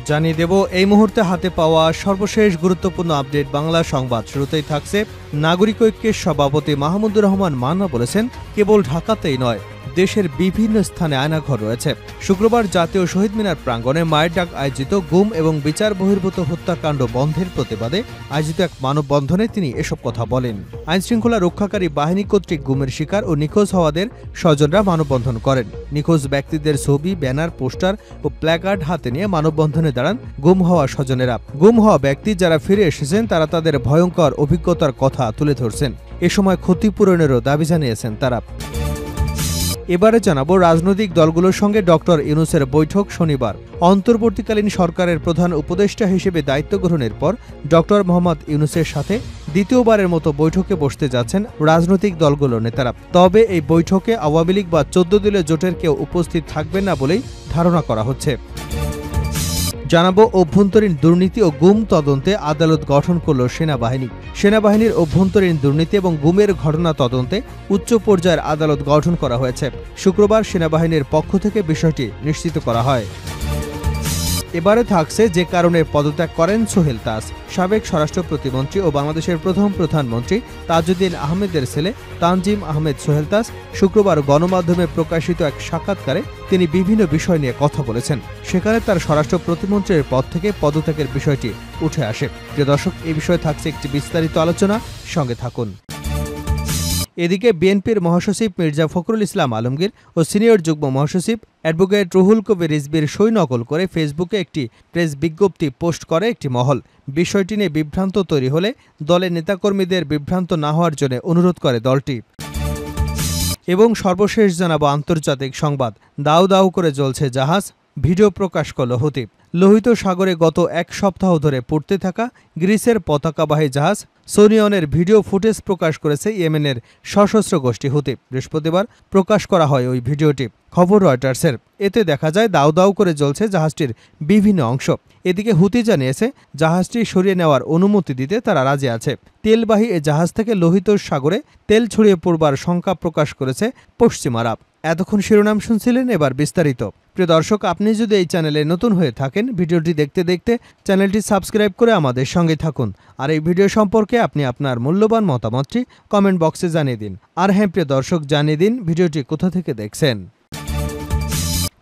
জানিয়ে দেব এই মুহূর্তে হাতে পাওয়া সর্বশেষ গুরুত্বপূর্ণ আপডেট বাংলা সংবাদ। শুরুতেই থাকছে নাগরিক ঐক্যের সভাপতি মাহমুদুর রহমান মান্না বলেছেন, কেবল ঢাকাতেই নয়, দেশের বিভিন্ন স্থানে আয়নাঘর রয়েছে। শুক্রবার জাতীয় শহীদ মিনার প্রাঙ্গণে মায়ের ডাক আয়োজিত গুম এবং বিচার বহির্ভূত হত্যাকাণ্ড বন্ধের প্রতিবাদে আয়োজিত এক মানববন্ধনে তিনি এসব কথা বলেন। আইনশৃঙ্খলা রক্ষাকারী বাহিনী কর্তৃক গুমের শিকার ও নিখোঁজ হওয়াদের স্বজনরা মানববন্ধন করেন। নিখোঁজ ব্যক্তিদের ছবি, ব্যানার, পোস্টার ও প্ল্যাকার্ড হাতে নিয়ে মানববন্ধনে দাঁড়ান গুম হওয়া স্বজনেরা। গুম হওয়া ব্যক্তি যারা ফিরে এসেছেন তারা তাদের ভয়ঙ্কর অভিজ্ঞতার কথা তুলে ধরছেন। এ সময় ক্ষতিপূরণেরও দাবি জানিয়েছেন তারা। এবারে জানাবো রাজনৈতিক দলগুলোর সঙ্গে ডক্টর ইউনূসের বৈঠক শনিবার। অন্তর্বর্তীকালীন সরকারের প্রধান উপদেষ্টা হিসেবে দায়িত্ব গ্রহণের পর ডক্টর মোহাম্মদ ইউনূসের সাথে দ্বিতীয়বারের মতো বৈঠকে বসতে যাচ্ছেন রাজনৈতিক দলগুলোর নেতারা। তবে এই বৈঠকে আওয়ামী লীগ বা 14 দলীয় জোটের কেউ উপস্থিত থাকবেন না বলেই ধারণা করা হচ্ছে। জানাবো অভ্যন্তরীণ দুর্নীতি ও গুম তদন্তে আদালত গঠন করল সেনাবাহিনী। সেনাবাহিনীর অভ্যন্তরীণ দুর্নীতি এবং গুমের ঘটনা তদন্তে উচ্চ পর্যায়ের আদালত গঠন করা হয়েছে। শুক্রবার সেনাবাহিনীর পক্ষ থেকে বিষয়টি নিশ্চিত করা হয়। এবারে থাকছে যে কারণে পদত্যাগ করেন সোহেল তাজ। সাবেক স্বরাষ্ট্র প্রতিমন্ত্রী ও বাংলাদেশের প্রথম প্রধানমন্ত্রী তাজউদ্দিন আহমেদের ছেলে তানজিম আহমেদ সোহেল তাজ শুক্রবার গণমাধ্যমে প্রকাশিত এক সাক্ষাৎকারে তিনি বিভিন্ন বিষয় নিয়ে কথা বলেছেন। সেখানে তার স্বরাষ্ট্র প্রতিমন্ত্রীর পদ থেকে পদত্যাগের বিষয়টি উঠে আসে। প্রিয় দর্শক, এই বিষয়ে থাকছে একটি বিস্তারিত আলোচনা, সঙ্গে থাকুন। এদিকে বিএনপির মহাসচিব মির্জা ফখরুল ইসলাম আলমগীর ও সিনিয়র যুগ্ম মহাসচিব অ্যাডভোকেট রুহুল কবির রিজভীর সই নকল করে ফেসবুকে একটি প্রেস বিজ্ঞপ্তি পোস্ট করে একটি মহল। বিষয়টি নিয়ে বিভ্রান্ত তৈরি হলে দলের নেতাকর্মীদের বিভ্রান্ত না হওয়ার জন্য অনুরোধ করে দলটি। এবং সর্বশেষ জানাবো আন্তর্জাতিক সংবাদ। দাউ দাউ করে জ্বলছে জাহাজ, ভিডিও প্রকাশ করল হুতি। লোহিত সাগরে গত এক সপ্তাহ ধরে পড়তে থাকা গ্রিসের পতাকাবাহী জাহাজ সোনিয়নের ভিডিও ফুটেজ প্রকাশ করেছে ইয়েমেনের সশস্ত্র গোষ্ঠী হুতি। বৃহস্পতিবার প্রকাশ করা হয় ওই ভিডিওটি, খবর রয়টার্সের। এতে দেখা যায় দাউ দাউ করে জ্বলছে জাহাজটির বিভিন্ন অংশ। এদিকে হুতি জানিয়েছে জাহাজটি সরিয়ে নেওয়ার অনুমতি দিতে তারা রাজি আছে। তেলবাহী এ জাহাজ থেকে লোহিত সাগরে তেল ছড়িয়ে পড়বার শঙ্কা প্রকাশ করেছে পশ্চিমারা। এতক্ষণ শিরোনাম শুনছিলেন, এবার বিস্তারিত। প্রিয় দর্শক, আপনি যদি এই চ্যানেলে নতুন হয়ে থাকেন, ভিডিওটি দেখতে দেখতে চ্যানেলটি সাবস্ক্রাইব করে আমাদের সঙ্গে থাকুন। আর এই ভিডিও সম্পর্কে আপনি আপনার মূল্যবান মতামতটি কমেন্ট বক্সে জানিয়ে দিন। আর হ্যাঁ প্রিয় দর্শক, জানিয়ে দিন ভিডিওটি কোথা থেকে দেখছেন।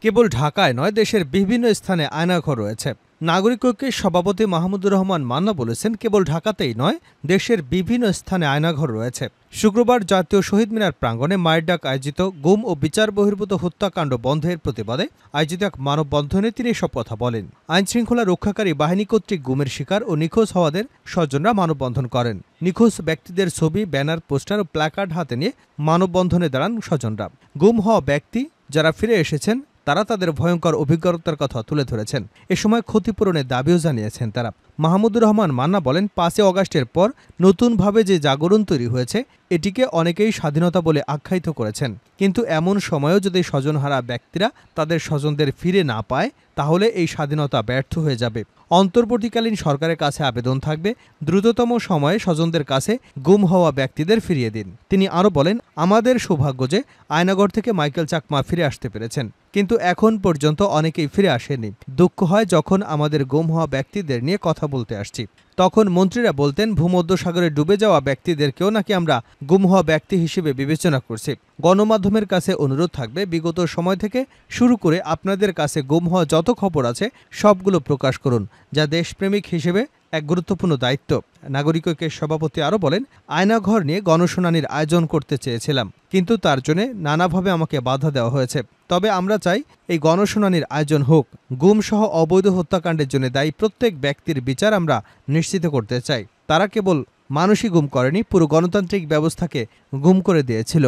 কেবল ঢাকায় নয়, দেশের বিভিন্ন স্থানে আয়নাঘর রয়েছে। নাগরিক ঐক্যের সভাপতি মাহমুদুর রহমান মান্না বলেছেন, কেবল ঢাকাতেই নয়, দেশের বিভিন্ন স্থানে আয়নাঘর রয়েছে। শুক্রবার জাতীয় শহীদ মিনার প্রাঙ্গণে মায়ের ডাক আয়োজিত গুম ও বিচার বহির্ভূত হত্যাকাণ্ড বন্ধের প্রতিবাদে আয়োজিত এক মানববন্ধনে তিনি এসব কথা বলেন। আইনশৃঙ্খলা রক্ষাকারী বাহিনী কর্তৃক গুমের শিকার ও নিখোঁজ হওয়াদের স্বজনরা মানববন্ধন করেন। নিখোঁজ ব্যক্তিদের ছবি, ব্যানার, পোস্টার ও প্ল্যাকার্ড হাতে নিয়ে মানববন্ধনে দাঁড়ান স্বজনরা। গুম হওয়া ব্যক্তি যারা ফিরে এসেছেন তারা তাদের ভয়ঙ্কর অভিজ্ঞতার কথা তুলে ধরেছেন। এ সময় ক্ষতিপূরণের দাবিও জানিয়েছেন তারা। মাহমুদুর রহমান মান্না বলেন, 5 অগাস্টের পর নতুনভাবে যে জাগরণ তৈরি হয়েছে এটিকে অনেকেই স্বাধীনতা বলে আখ্যায়িত করেছেন। কিন্তু এমন সময়েও যদি স্বজনহারা ব্যক্তিরা তাদের স্বজনদের ফিরে না পায় তাহলে এই স্বাধীনতা ব্যর্থ হয়ে যাবে। অন্তর্বর্তীকালীন সরকারের কাছে আবেদন থাকবে, দ্রুততম সময়ে স্বজনদের কাছে গুম হওয়া ব্যক্তিদের ফিরিয়ে দিন। তিনি আরও বলেন, আমাদের সৌভাগ্য যে আয়নাগর থেকে মাইকেল চাকমা ফিরে আসতে পেরেছেন, কিন্তু এখন পর্যন্ত অনেকেই ফিরে আসেনি। দুঃখ হয় যখন আমাদের গুম হওয়া ব্যক্তিদের নিয়ে কথা বলতে আসছি, তখন মন্ত্রীরা বলতেন ভূমধ্যসাগরে ডুবে যাওয়া ব্যক্তিদেরকেও নাকি আমরা গুম হওয়া ব্যক্তি হিসেবে বিবেচনা করছি। গণমাধ্যমের কাছে অনুরোধ থাকবে, বিগত সময় থেকে শুরু করে আপনাদের কাছে গুম হওয়া যত খবর আছে সবগুলো প্রকাশ করুন, যা দেশপ্রেমিক হিসেবে এক গুরুত্বপূর্ণ দায়িত্ব। নাগরিক ঐক্যের সভাপতি আরও বলেন, আয়নাঘর নিয়ে গণশুনানির আয়োজন করতে চেয়েছিলাম, কিন্তু তার জন্য নানাভাবে আমাকে বাধা দেওয়া হয়েছে। তবে আমরা চাই এই গণশুনানির আয়োজন হোক। গুমসহ অবৈধ হত্যাকাণ্ডের জন্য দায়ী প্রত্যেক ব্যক্তির বিচার আমরা নিশ্চিত করতে চাই। তারা কেবল মানুষই গুম করেনি, পুরো গণতান্ত্রিক ব্যবস্থাকে গুম করে দিয়েছিল।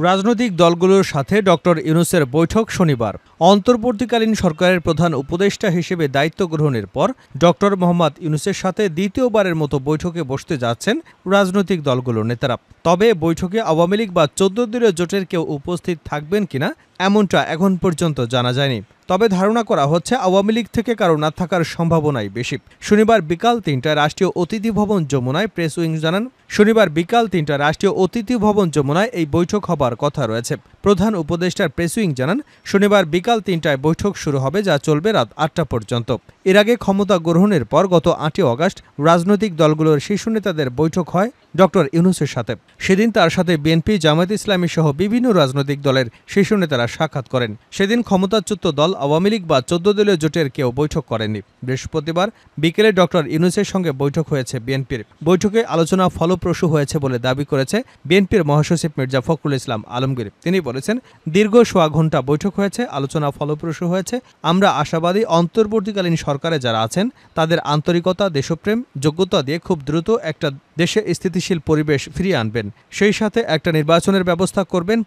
রাজনৈতিক দলগুলোর সাথে ডক্টর ইউনূসের বৈঠক শনিবার। অন্তর্বর্তীকালীন সরকারের প্রধান উপদেষ্টা হিসেবে দায়িত্ব গ্রহণের পর ডক্টর মোহাম্মদ ইউনূসের সাথে দ্বিতীয়বারের মতো বৈঠকে বসতে যাচ্ছেন রাজনৈতিক দলগুলোর নেতারা। তবে বৈঠকে আওয়ামী লীগ বা 14 দলীয় জোটের কেউ উপস্থিত থাকবেন কিনা এমনটা এখন পর্যন্ত জানা যায়নি। তবে ধারণা করা হচ্ছে আওয়ামী লীগ থেকে কারো না থাকার সম্ভাবনাই বেশি। শনিবার বিকাল 3টায় রাষ্ট্রীয় অতিথি ভবন যমুনায় প্রেস উইং জানান, শনিবার বিকাল ৩টায় রাষ্ট্রীয় অতিথি ভবন যমুনায় এই বৈঠক হবার কথা রয়েছে। প্রধান উপদেষ্টার প্রেস উইং জানান, শনিবার বিকাল ৩টায় বৈঠক শুরু হবে, যা চলবে রাত ৮টা পর্যন্ত। এর আগে ক্ষমতা গ্রহণের পর গত ৮ই আগস্ট রাজনৈতিক দলগুলোর শীর্ষ নেতাদের বৈঠক হয় ড ইউনূসের সাথে। সেদিন তার সাথে বিএনপি, জামায়াতে ইসলামী সহ বিভিন্ন রাজনৈতিক দলের শীর্ষ নেতারা সাক্ষাৎ করেন। সেদিন ক্ষমতাচ্যুত দল আওয়ামী লীগ বা ১৪ দলীয় জোটের কেউ বৈঠক করেনি। বৃহস্পতিবার বিকেলে ড ইউনূসের সঙ্গে বৈঠক হয়েছে বিএনপির। বৈঠকে আলোচনা ফলপ্রসূ হয়েছে বলে দাবি করেছে বিএনপির মহাসচিব মির্জা ফখরুল ইসলাম আলমগীর। তিনি বলেছেন, দীর্ঘ সোয়া ঘণ্টা বৈঠক হয়েছে, আলোচনা ফলপ্রসূ হয়েছে। আমরা আশাবাদী অন্তর্বর্তীকালীন সরকারে যারা আছেন তাদের আন্তরিকতা, দেশপ্রেম, যোগ্যতা দিয়ে খুব দ্রুত একটা দেশে স্থিতিশীল পরিবেশ ফিরিয়ে আনবেন। সেই সাথে একটা নির্বাচনের ব্যবস্থা করবেন,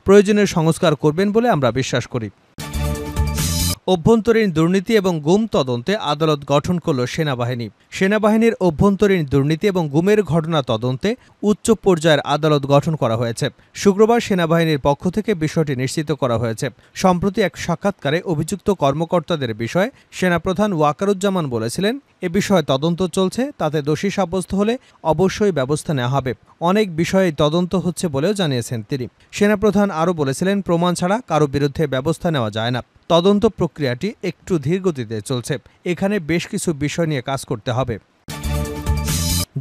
প্রয়োজনীয় সংস্কার করবেন বলে আমরা বিশ্বাস করি। অভ্যন্তরীণ দুর্নীতি এবং গুম তদন্তে আদালত গঠন করল সেনাবাহিনী। সেনাবাহিনীর অভ্যন্তরীণ দুর্নীতি এবং গুমের ঘটনা তদন্তে উচ্চ পর্যায়ের আদালত গঠন করা হয়েছে। শুক্রবার সেনাবাহিনীর পক্ষ থেকে বিষয়টি নিশ্চিত করা হয়েছে। সম্প্রতি এক সাক্ষাৎকারে অভিযুক্ত কর্মকর্তাদের বিষয়ে সেনাপ্রধান ওয়াকারুজ্জামান বলেছিলেন, এ বিষয়ে তদন্ত চলছে, তাতে দোষী সাব্যস্ত হলে অবশ্যই ব্যবস্থা নেওয়া হবে। অনেক বিষয়ে তদন্ত হচ্ছে বলেও জানিয়েছেন তিনি। সেনাপ্রধান আরও বলেছিলেন, প্রমাণ ছাড়া কারো বিরুদ্ধে ব্যবস্থা নেওয়া যায় না। তদন্ত প্রক্রিয়াটি একটু ধীরগতিতে চলছে। এখানে বেশ কিছু বিষয় নিয়ে কাজ করতে হবে।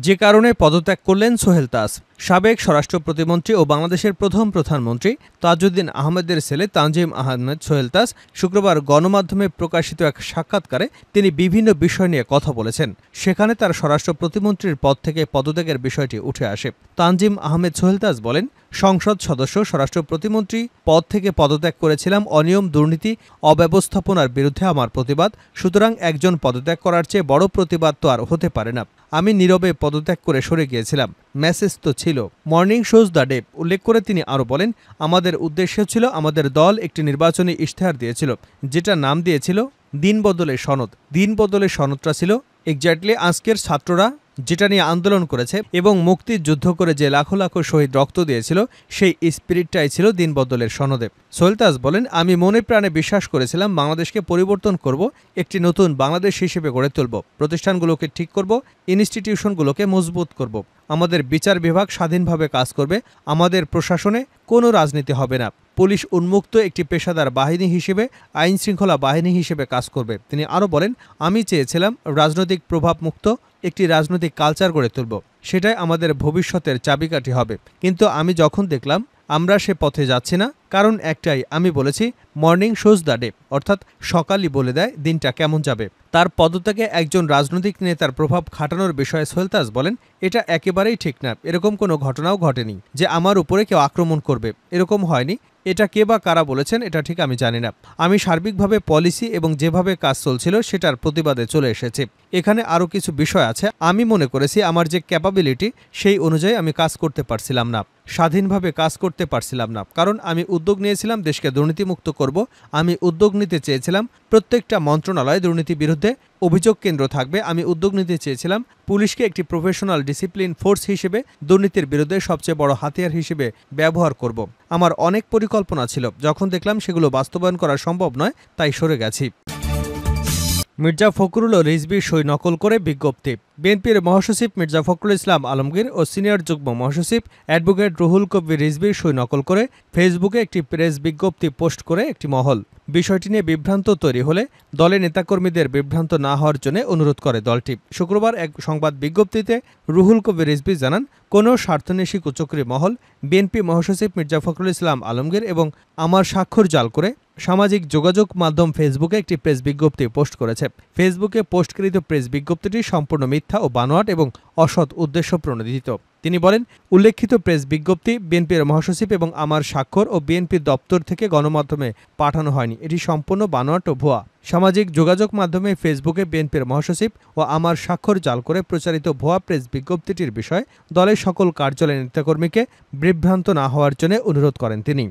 যে কারণে পদত্যাগ করলেন সোহেল তাজ। সাবেক স্বরাষ্ট্র প্রতিমন্ত্রী ও বাংলাদেশের প্রথম প্রধানমন্ত্রী তাজউদ্দিন আহমেদের ছেলে তানজিম আহমেদ সোহেল তাজ শুক্রবার গণমাধ্যমে প্রকাশিত এক সাক্ষাৎকারে তিনি বিভিন্ন বিষয় নিয়ে কথা বলেছেন। সেখানে তার স্বরাষ্ট্র প্রতিমন্ত্রীর পদ থেকে পদত্যাগের বিষয়টি উঠে আসে। তানজিম আহমেদ সোহেল তাজ বলেন, সংসদ সদস্য, স্বরাষ্ট্র প্রতিমন্ত্রী পদ থেকে পদত্যাগ করেছিলাম। অনিয়ম, দুর্নীতি, অব্যবস্থাপনার বিরুদ্ধে আমার প্রতিবাদ। সুতরাং একজন পদত্যাগ করার চেয়ে বড় প্রতিবাদ তো আর হতে পারে না। আমি নীরবে পদত্যাগ করে সরে গিয়েছিলাম। মেসেজ তো ছিল। মর্নিং শোজ দ্য ডে উল্লেখ করে তিনি আরও বলেন, আমাদের উদ্দেশ্য ছিল, আমাদের দল একটি নির্বাচনী ইশতেহার দিয়েছিল, যেটা নাম দিয়েছিল দিন বদলের সনদ। দিন বদলের সনদটা ছিল এক্স্যাক্টলি আজকের ছাত্ররা যেটা নিয়ে আন্দোলন করেছে এবং মুক্তির যুদ্ধ করে যে লাখো লাখো শহীদ রক্ত দিয়েছিল, সেই স্পিরিটটাই ছিল দিন বদলের সনদে। সোহেল তাজ বলেন, আমি মনে প্রাণে বিশ্বাস করেছিলাম বাংলাদেশকে পরিবর্তন করব, একটি নতুন বাংলাদেশ হিসেবে গড়ে তুলব, প্রতিষ্ঠানগুলোকে ঠিক করব, ইনস্টিটিউশনগুলোকে মজবুত করব, আমাদের বিচার বিভাগ স্বাধীনভাবে কাজ করবে, আমাদের প্রশাসনে কোনো রাজনীতি হবে না, পুলিশ উন্মুক্ত একটি পেশাদার বাহিনী হিসেবে, আইন শৃঙ্খলা বাহিনী হিসেবে কাজ করবে। তিনি আরও বলেন, আমি চেয়েছিলাম রাজনৈতিক প্রভাবমুক্ত একটি রাজনৈতিক কালচার গড়ে তুলব, সেটাই আমাদের ভবিষ্যতের চাবিকাঠি হবে। কিন্তু আমি যখন দেখলাম আমরা সে পথে যাচ্ছি না, কারণ একটাই, আমি বলেছি মর্নিং শোজ দ্য ডে, অর্থাৎ সকালই বলে দেয় দিনটা কেমন যাবে। তার পদত্যাগে একজন রাজনৈতিক নেতার প্রভাব খাটানোর বিষয়ে সোহেল তাজ বলেন, এটা একেবারেই ঠিক না। এরকম কোনো ঘটনাও ঘটেনি যে আমার উপরে কেউ আক্রমণ করবে, এরকম হয়নি। এটা কে বা কারা বলেছেন এটা ঠিক আমি জানি না। আমি সার্বিকভাবে পলিসি এবং যেভাবে কাজ চলছিল সেটার প্রতিবাদে চলে এসেছি। এখানে আরও কিছু বিষয় আছে। আমি মনে করেছি আমার যে ক্যাপাবিলিটি সেই অনুযায়ী আমি কাজ করতে পারছিলাম না, স্বাধীনভাবে কাজ করতে পারছিলাম না, কারণ আমি উদ্যোগ নিয়েছিলাম দেশকে দুর্নীতিমুক্ত করব। আমি উদ্যোগ নিতে চেয়েছিলাম প্রত্যেকটা মন্ত্রণালয়ে দুর্নীতি বিরুদ্ধে অভিযোগ কেন্দ্র থাকবে। আমি উদ্যোগ নিতে চেয়েছিলাম পুলিশকে একটি প্রফেশনাল ডিসিপ্লিন ফোর্স হিসেবে দুর্নীতির বিরুদ্ধে সবচেয়ে বড় হাতিয়ার হিসেবে ব্যবহার করব। আমার অনেক পরিকল্পনা ছিল, যখন দেখলাম সেগুলো বাস্তবায়ন করা সম্ভব নয়, তাই সরে গেছি। মির্জা ফখরুল ও রিজভীর সই নকল করে বিজ্ঞপ্তি। বিএনপির মহাসচিব মির্জা ফখরুল ইসলাম আলমগীর ও সিনিয়র যুগ্ম মহাসচিব অ্যাডভোকেট রুহুল কবির রিজভীর সই নকল করে ফেসবুকে একটি প্রেস বিজ্ঞপ্তি পোস্ট করে একটি মহল। বিষয়টি নিয়ে বিভ্রান্ত তৈরি হলে দলের নেতাকর্মীদের বিভ্রান্ত না হওয়ার জন্য অনুরোধ করে দলটি। শুক্রবার এক সংবাদ বিজ্ঞপ্তিতে রুহুল কবির রিজভী জানান, কোনো স্বার্থন্বেষী কুচক্রী মহল বিএনপি মহাসচিব মির্জা ফখরুল ইসলাম আলমগীর এবং আমার স্বাক্ষর জাল করে সামাজিক যোগাযোগ মাধ্যম ফেসবুকে একটি প্রেস বিজ্ঞপ্তি পোস্ট করেছে। ফেসবুকে পোস্টকৃত প্রেস বিজ্ঞপ্তিটি সম্পূর্ণ মিথ্যা ও বানোয়াট এবং অসৎ উদ্দেশ্য প্রণোদিত। তিনি বলেন, উল্লেখিত প্রেস বিজ্ঞপ্তি বিএনপির মহাসচিব এবং আমার স্বাক্ষর ও বিএনপির দপ্তর থেকে গণমাধ্যমে পাঠানো হয়নি। এটি সম্পূর্ণ বানোয়াট ও ভুয়া। সামাজিক যোগাযোগ মাধ্যমে ফেসবুকে বিএনপির মহাসচিব ও আমার স্বাক্ষর জাল করে প্রচারিত ভুয়া প্রেস বিজ্ঞপ্তিটির বিষয়ে দলের সকল কার্যালয়ের নেতাকর্মীকে বিভ্রান্ত না হওয়ার জন্য অনুরোধ করেন তিনি।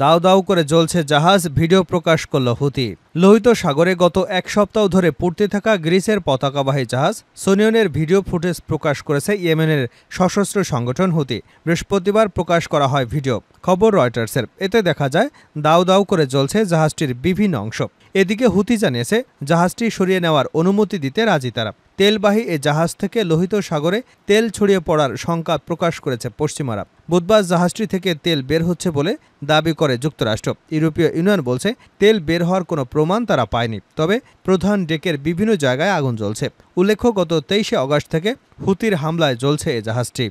দাউ দাউ করে জ্বলছে জাহাজ, ভিডিও প্রকাশ করল হুতি। লোহিত সাগরে গত এক সপ্তাহ ধরে পড়তে থাকা গ্রিসের পতাকাবাহী জাহাজ সোনিয়নের ভিডিও ফুটেজ প্রকাশ করেছে ইয়েমেনের সশস্ত্র সংগঠন হুতি। বৃহস্পতিবার প্রকাশ করা হয় ভিডিও, খবর রয়টার্সের। এতে দেখা যায় দাউ দাউ করে জ্বলছে জাহাজটির বিভিন্ন অংশ। এদিকে হুতি জানিয়েছে জাহাজটি সরিয়ে নেওয়ার অনুমতি দিতে রাজি তারা। তেলবাহী এ জাহাজ থেকে লোহিত সাগরে তেল ছড়িয়ে পড়ার শঙ্কা প্রকাশ করেছে পশ্চিমারা। বুধবার জাহাজটি থেকে তেল বের হচ্ছে বলে দাবি করে যুক্তরাষ্ট্র। ইউরোপীয় ইউনিয়ন বলছে তেল বের হওয়ার কোনো প্রমাণ তারা পায়নি, তবে প্রধান ডেকের বিভিন্ন জায়গায় আগুন জ্বলছে। উল্লেখ্য, গত 23শে আগস্ট থেকে হুতির হামলায় জ্বলছে এ জাহাজটি।